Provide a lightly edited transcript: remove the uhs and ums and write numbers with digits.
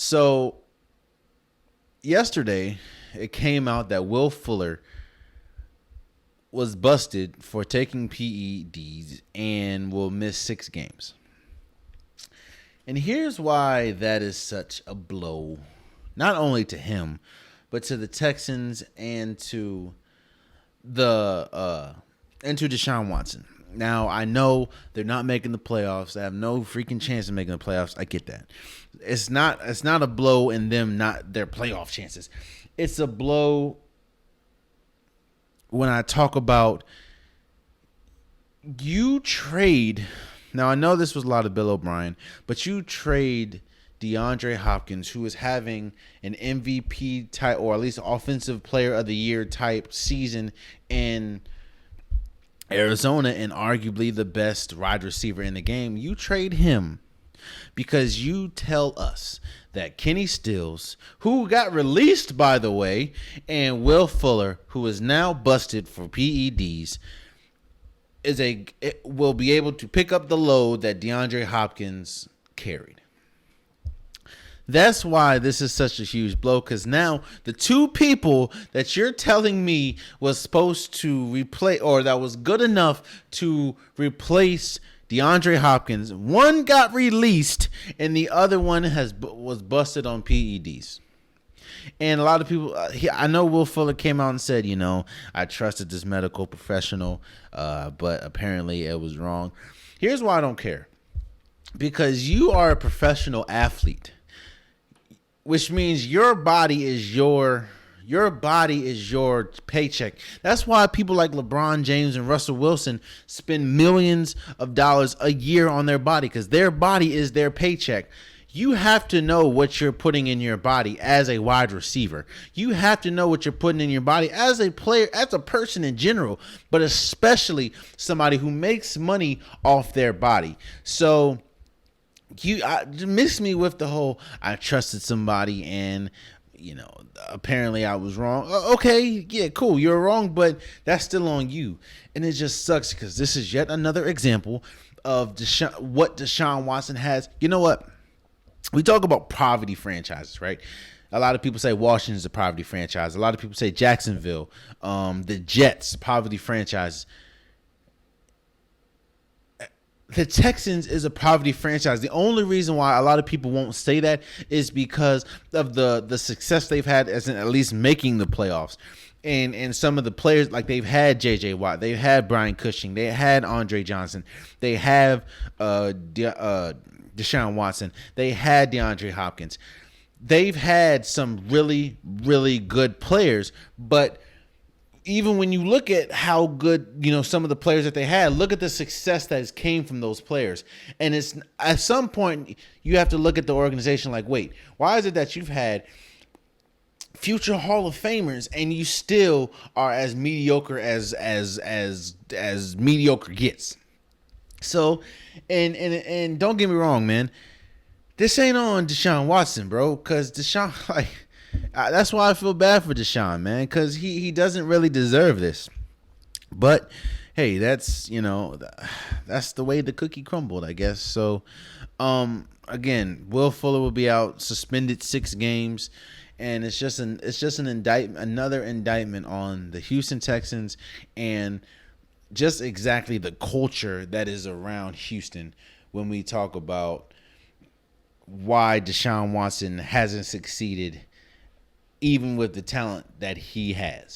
So yesterday, it came out that Will Fuller was busted for taking PEDs and will miss 6 games. And here's why that is such a blow, not only to him, but to the Texans the and to Deshaun Watson. Now, I know they're not making the playoffs. They have no freaking chance of making the playoffs. I get that. It's not a blow in them not their playoff chances. It's a blow when I talk about you trade. Now, I know this was a lot of Bill O'Brien, but you trade DeAndre Hopkins, who is having an MVP type, or at least Offensive Player of the Year type season in Arizona, and arguably the best wide receiver in the game. You trade him because you tell us that Kenny Stills, who got released, by the way, and Will Fuller, who is now busted for PEDs, will be able to pick up the load that DeAndre Hopkins carried. That's why this is such a huge blow, because now the two people that you're telling me was supposed to replace, or that was good enough to replace DeAndre Hopkins, one got released and the other one was busted on PEDs. And a lot of people, I know Will Fuller came out and said, I trusted this medical professional, but apparently it was wrong. Here's why I don't care. Because you are a professional athlete, which means your body is your paycheck. That's why people like LeBron James and Russell Wilson spend millions of dollars a year on their body, because their body is their paycheck. You have to know what you're putting in your body as a wide receiver. You have to know what you're putting in your body as a player, as a person in general, but especially somebody who makes money off their body. So you miss me with the whole I trusted somebody and apparently I was wrong. Okay, yeah, cool, you're wrong, but that's still on you. And it just sucks because this is yet another example of what Deshaun Watson has. You know what? We talk about poverty franchises, right? A lot of people say Washington's a poverty franchise. A lot of people say Jacksonville, the Jets, poverty franchise. The Texans is a poverty franchise. The only reason why a lot of people won't say that is because of the success they've had as in at least making the playoffs. And some of the players, like they've had J.J. Watt, they've had Brian Cushing, they had Andre Johnson, they have Deshaun Watson, they had DeAndre Hopkins. They've had some really, really good players, but even when you look at how good, some of the players that they had, look at the success that has came from those players. And it's at some point you have to look at the organization like, wait, why is it that you've had future Hall of Famers and you still are as mediocre as mediocre gets? So, and don't get me wrong, man, this ain't on Deshaun Watson, bro, because Deshaun, that's why I feel bad for Deshaun, man, because he doesn't really deserve this. But hey, that's that's the way the cookie crumbled, I guess. So again, Will Fuller will be out suspended 6 games, and it's just another indictment on the Houston Texans and just exactly the culture that is around Houston when we talk about why Deshaun Watson hasn't succeeded even with the talent that he has.